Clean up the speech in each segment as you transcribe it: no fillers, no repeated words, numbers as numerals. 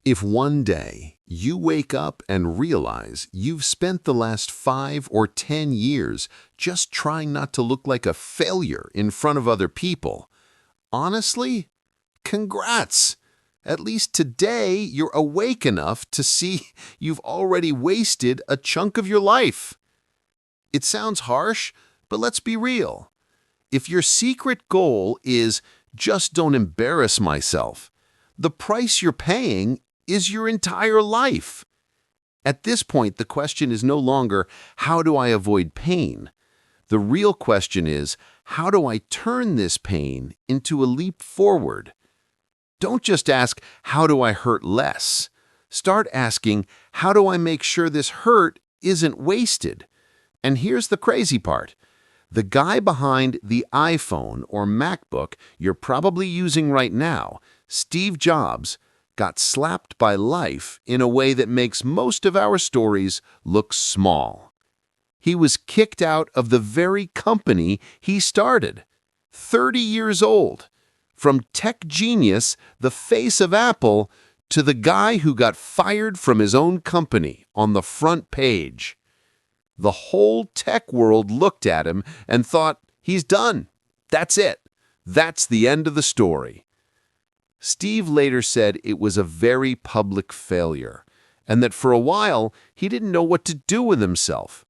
If one day you wake up and realize you've spent the last 5 or 10 years just trying not to look like a failure in front of other people, honestly, congrats! At least today you're awake enough to see you've already wasted a chunk of your life. It sounds harsh, but let's be real. If your secret goal is just don't embarrass myself, the price you're paying is your entire life. At this point, the question is no longer, how do I avoid pain? The real question is, how do I turn this pain into a leap forward? Don't just ask, how do I hurt less? Start asking, how do I make sure this hurt isn't wasted? And here's the crazy part. The guy behind the iPhone or MacBook you're probably using right now, Steve Jobs, got slapped by life in a way that makes most of our stories look small. He was kicked out of the very company he started, 30 years old. From tech genius, the face of Apple, to the guy who got fired from his own company on the front page. The whole tech world looked at him and thought, he's done. That's it. That's the end of the story. Steve later said it was a very public failure, and that for a while he didn't know what to do with himself.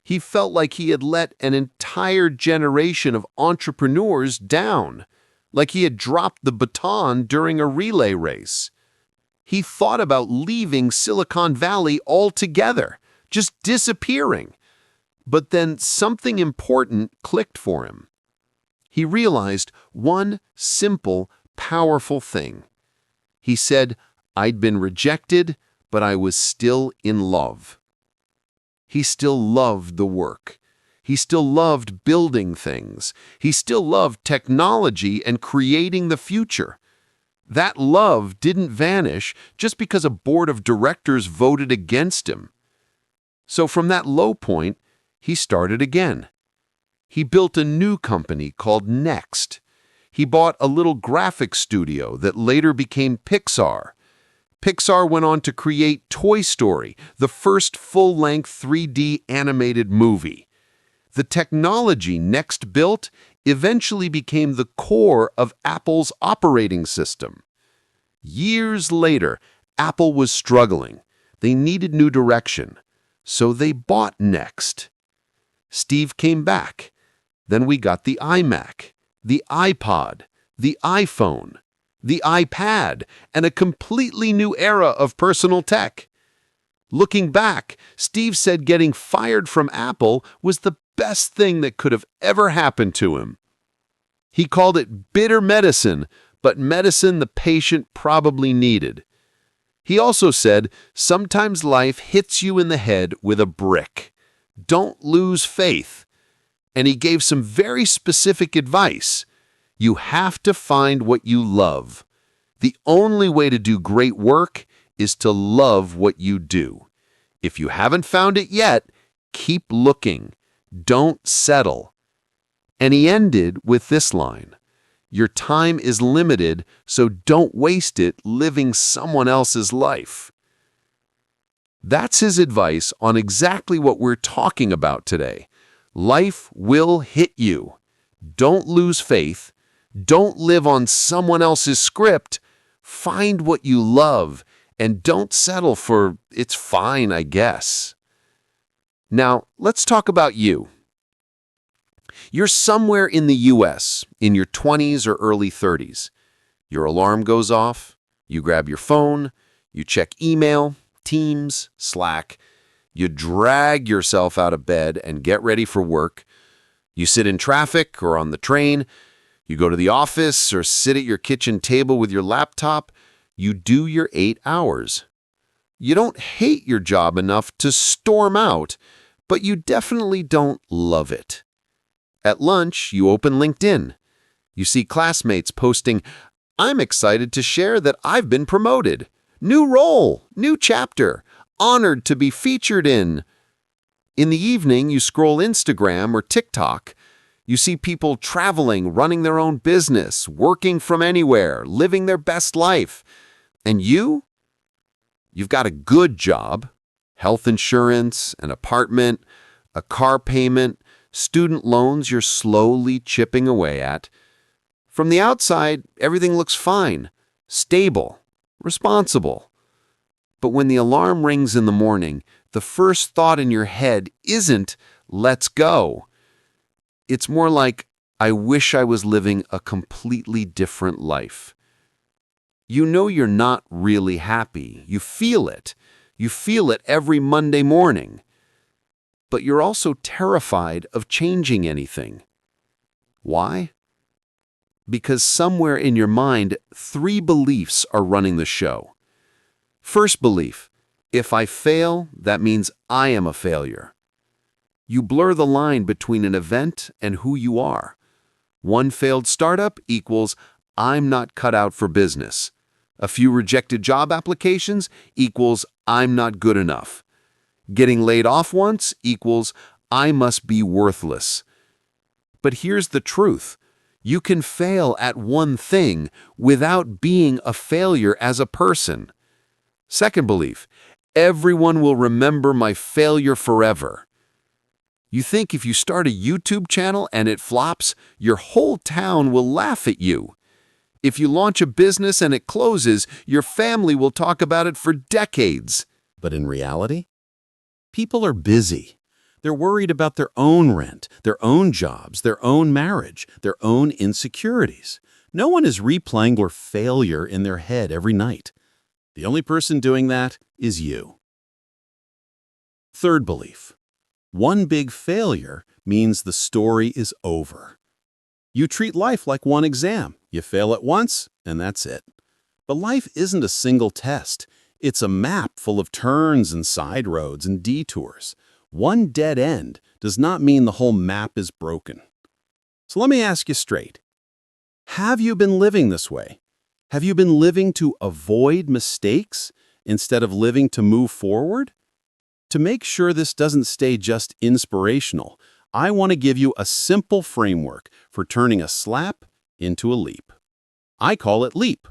He felt like he had let an entire generation of entrepreneurs down, like he had dropped the baton during a relay race. He thought about leaving Silicon Valley altogether, just disappearing. But then something important clicked for him. He realized one simple, powerful thing. He said, I'd been rejected, but I was still in love. He still loved the work. He still loved building things. He still loved technology and creating the future. That love didn't vanish just because a board of directors voted against him. So from that low point, he started again. He built a new company called Next. He bought a little graphic studio that later became Pixar. Pixar went on to create Toy Story, the first full-length 3D animated movie. The technology Next built eventually became the core of Apple's operating system. Years later, Apple was struggling. They needed new direction, so they bought Next. Steve came back. Then we got the iMac, the iPod, the iPhone, the iPad, and a completely new era of personal tech. Looking back, Steve said getting fired from Apple was the best thing that could have ever happened to him. He called it bitter medicine, but medicine the patient probably needed. He also said, sometimes life hits you in the head with a brick. Don't lose faith. And he gave some very specific advice. You have to find what you love. The only way to do great work is to love what you do. If you haven't found it yet, keep looking. Don't settle. And he ended with this line. Your time is limited, so don't waste it living someone else's life. That's his advice on exactly what we're talking about today. Life will hit you. Don't lose faith. Don't live on someone else's script. Find what you love, and don't settle for, it's fine, I guess. Now, let's talk about you. You're somewhere in the US, in your 20s or early 30s. Your alarm goes off, you grab your phone, you check email, Teams, Slack, you drag yourself out of bed and get ready for work. You sit in traffic or on the train, you go to the office or sit at your kitchen table with your laptop, you do your 8 hours. You don't hate your job enough to storm out, but you definitely don't love it. At lunch, you open LinkedIn. You see classmates posting, I'm excited to share that I've been promoted. New role, new chapter, honored to be featured in. In the evening, you scroll Instagram or TikTok. You see people traveling, running their own business, working from anywhere, living their best life. And you? You've got a good job, health insurance, an apartment, a car payment, student loans you're slowly chipping away at. From the outside, everything looks fine, stable, responsible. But when the alarm rings in the morning, the first thought in your head isn't, let's go. It's more like, I wish I was living a completely different life. You know you're not really happy. You feel it. You feel it every Monday morning. But you're also terrified of changing anything. Why? Because somewhere in your mind, 3 beliefs are running the show. First belief, if I fail, that means I am a failure. You blur the line between an event and who you are. One failed startup equals I'm not cut out for business. A few rejected job applications equals I'm not good enough. Getting laid off once equals I must be worthless. But here's the truth. You can fail at one thing without being a failure as a person. Second belief, everyone will remember my failure forever. You think if you start a YouTube channel and it flops, your whole town will laugh at you. If you launch a business and it closes, your family will talk about it for decades. But in reality, people are busy. They're worried about their own rent, their own jobs, their own marriage, their own insecurities. No one is replaying your failure in their head every night. The only person doing that is you. Third belief. One big failure means the story is over. You treat life like one exam. You fail it once, and that's it. But life isn't a single test. It's a map full of turns and side roads and detours. One dead end does not mean the whole map is broken. So let me ask you straight. Have you been living this way? Have you been living to avoid mistakes instead of living to move forward? To make sure this doesn't stay just inspirational, I want to give you a simple framework for turning a slap into a leap. I call it LEAP.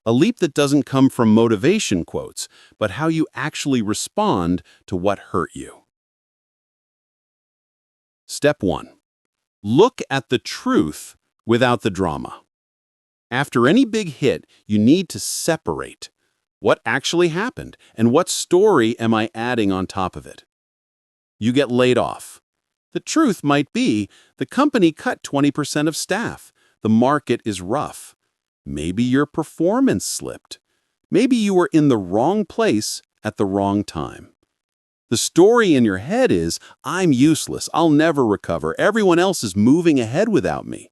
A leap that doesn't come from motivation quotes, but how you actually respond to what hurt you. Step 1. Look at the truth without the drama. After any big hit, you need to separate. What actually happened, and what story am I adding on top of it? You get laid off. The truth might be the company cut 20% of staff. The market is rough. Maybe your performance slipped. Maybe you were in the wrong place at the wrong time. The story in your head is, I'm useless, I'll never recover, everyone else is moving ahead without me.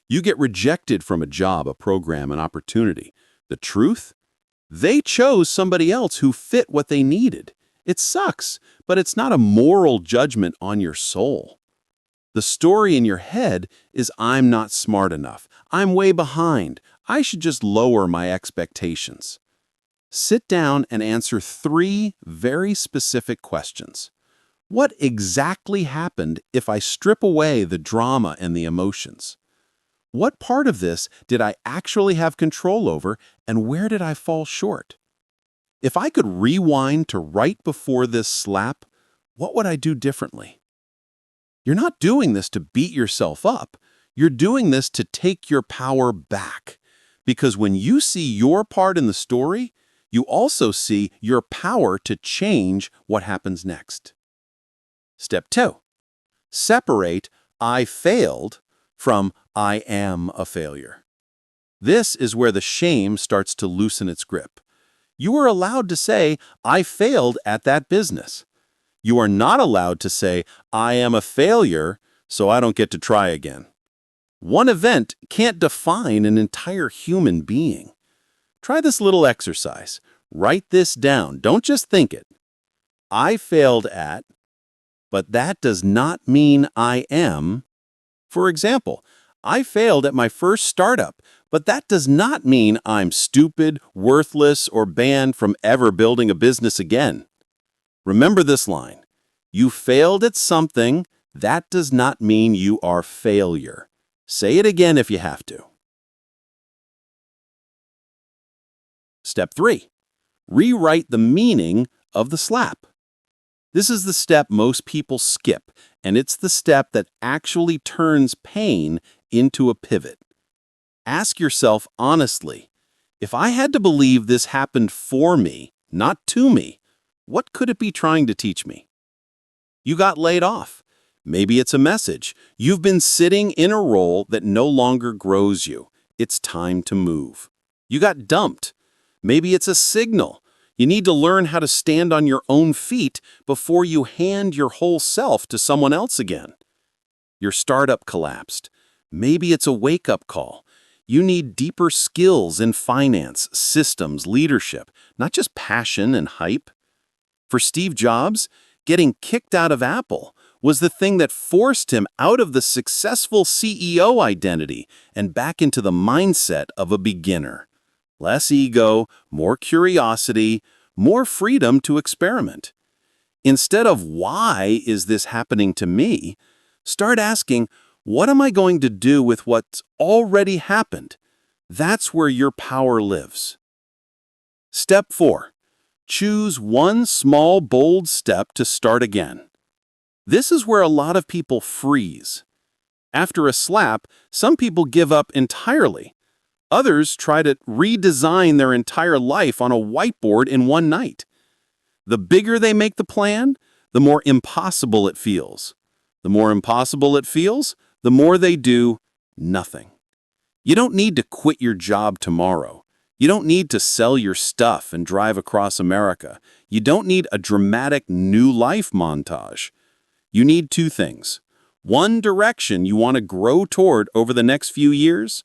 You get rejected from a job, a program, an opportunity. The truth? They chose somebody else who fit what they needed. It sucks, but it's not a moral judgment on your soul. The story in your head is, I'm not smart enough. I'm way behind. I should just lower my expectations. Sit down and answer 3 very specific questions. What exactly happened if I strip away the drama and the emotions? What part of this did I actually have control over, and where did I fall short? If I could rewind to right before this slap, what would I do differently? You're not doing this to beat yourself up. You're doing this to take your power back. Because when you see your part in the story, you also see your power to change what happens next. Step 2. Separate I failed from I am a failure. This is where the shame starts to loosen its grip. You are allowed to say, I failed at that business. You are not allowed to say, I am a failure, so I don't get to try again. One event can't define an entire human being. Try this little exercise. Write this down. Don't just think it. I failed at, but that does not mean I am. For example, I failed at my first startup, but that does not mean I'm stupid, worthless, or banned from ever building a business again. Remember this line. You failed at something, that does not mean you are failure. Say it again if you have to. Step 3. rewrite the meaning of the slap. This is the step most people skip, and it's the step that actually turns pain into a pivot. Ask yourself honestly, if I had to believe this happened for me, not to me, what could it be trying to teach me? You got laid off. Maybe it's a message. You've been sitting in a role that no longer grows you. It's time to move. You got dumped. Maybe it's a signal. You need to learn how to stand on your own feet before you hand your whole self to someone else again. Your startup collapsed. Maybe it's a wake-up call. You need deeper skills in finance, systems, leadership, not just passion and hype. For Steve Jobs, getting kicked out of Apple was the thing that forced him out of the successful CEO identity and back into the mindset of a beginner. Less ego, more curiosity, more freedom to experiment. Instead of why is this happening to me, start asking, what am I going to do with what's already happened? That's where your power lives. Step 4. Choose one small, bold step to start again. This is where a lot of people freeze. After a slap, some people give up entirely. Others try to redesign their entire life on a whiteboard in one night. The bigger they make the plan, the more impossible it feels. The more impossible it feels, the more they do nothing. You don't need to quit your job tomorrow. You don't need to sell your stuff and drive across America. You don't need a dramatic new life montage. You need two things. One direction you want to grow toward over the next few years.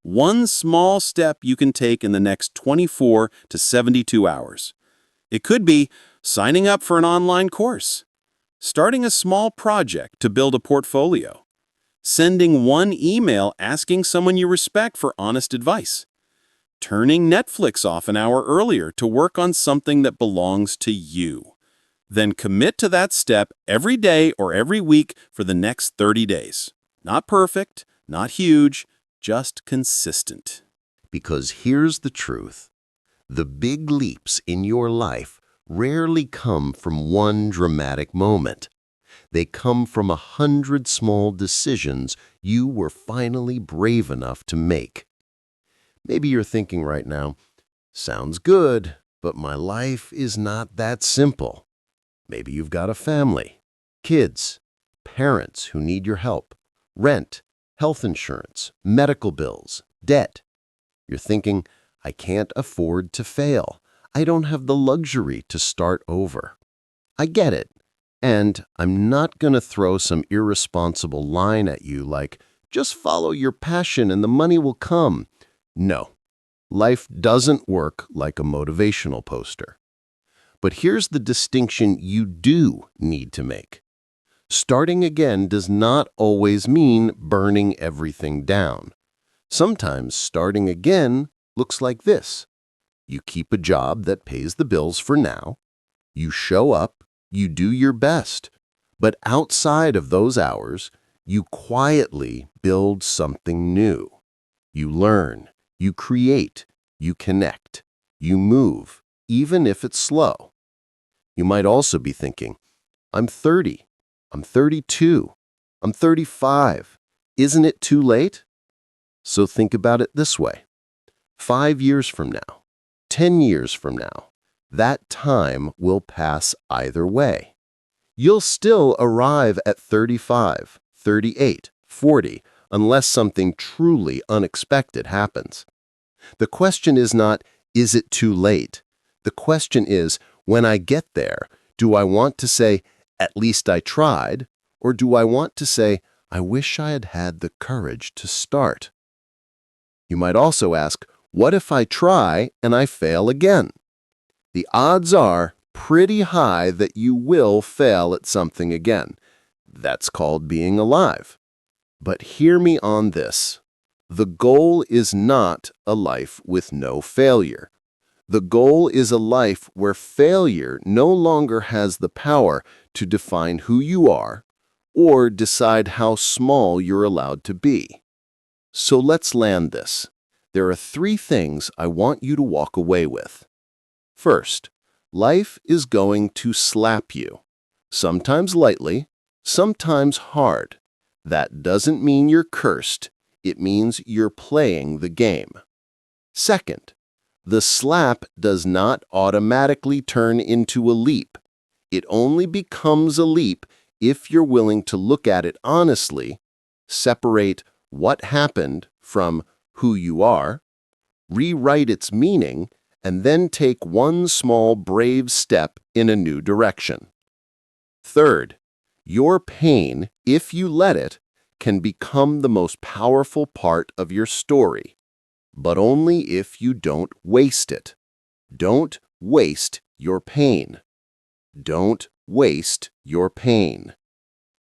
One small step you can take in the next 24 to 72 hours. It could be signing up for an online course, starting a small project to build a portfolio, sending one email asking someone you respect for honest advice, turning Netflix off an hour earlier to work on something that belongs to you. Then commit to that step every day or every week for the next 30 days. Not perfect, not huge, just consistent. Because here's the truth. The big leaps in your life rarely come from one dramatic moment. They come from 100 small decisions you were finally brave enough to make. Maybe you're thinking right now, sounds good, but my life is not that simple. Maybe you've got a family, kids, parents who need your help, rent, health insurance, medical bills, debt. You're thinking, I can't afford to fail. I don't have the luxury to start over. I get it. And I'm not going to throw some irresponsible line at you like, just follow your passion and the money will come. No, life doesn't work like a motivational poster. But here's the distinction you do need to make. Starting again does not always mean burning everything down. Sometimes starting again looks like this. You keep a job that pays the bills for now. You show up, you do your best. But outside of those hours, you quietly build something new. You learn, you create, you connect, you move, even if it's slow. You might also be thinking, I'm 30. I'm 32. I'm 35. Isn't it too late? So think about it this way. 5 years from now, 10 years from now, that time will pass either way. You'll still arrive at 35, 38, 40, unless something truly unexpected happens. The question is not, is it too late? The question is, when I get there, do I want to say, at least I tried, or do I want to say, I wish I had had the courage to start? You might also ask, what if I try and I fail again? The odds are pretty high that you will fail at something again. That's called being alive. But hear me on this. The goal is not a life with no failure. The goal is a life where failure no longer has the power to define who you are or decide how small you're allowed to be. So let's land this. There are 3 things I want you to walk away with. First, life is going to slap you. Sometimes lightly, sometimes hard. That doesn't mean you're cursed. It means you're playing the game. Second, the slap does not automatically turn into a leap. It only becomes a leap if you're willing to look at it honestly, separate what happened from who you are, rewrite its meaning, and then take one small brave step in a new direction. Third, your pain, if you let it, can become the most powerful part of your story, but only if you don't waste it. Don't waste your pain. Don't waste your pain.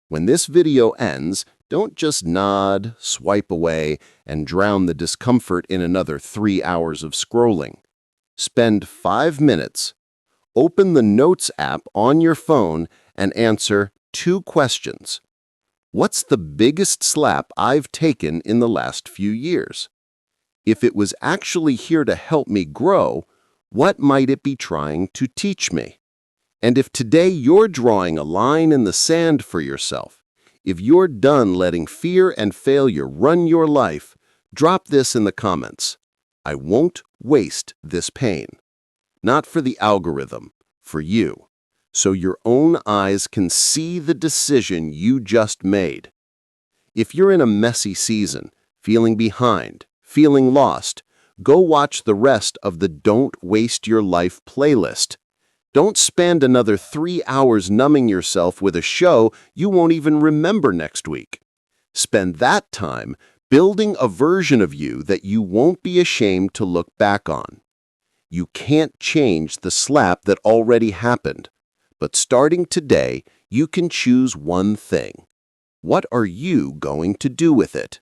When this video ends, don't just nod, swipe away, and drown the discomfort in another 3 hours of scrolling. Spend 5 minutes. Open the Notes app on your phone and answer 2 questions. What's the biggest slap I've taken in the last few years? If it was actually here to help me grow, what might it be trying to teach me? And if today you're drawing a line in the sand for yourself, if you're done letting fear and failure run your life, drop this in the comments. I won't waste this pain. Not for the algorithm, for you, so your own eyes can see the decision you just made. If you're in a messy season, feeling behind, feeling lost, go watch the rest of the Don't Waste Your Life playlist. Don't spend another 3 hours numbing yourself with a show you won't even remember next week. Spend that time building a version of you that you won't be ashamed to look back on. You can't change the slap that already happened, but starting today, you can choose one thing. What are you going to do with it?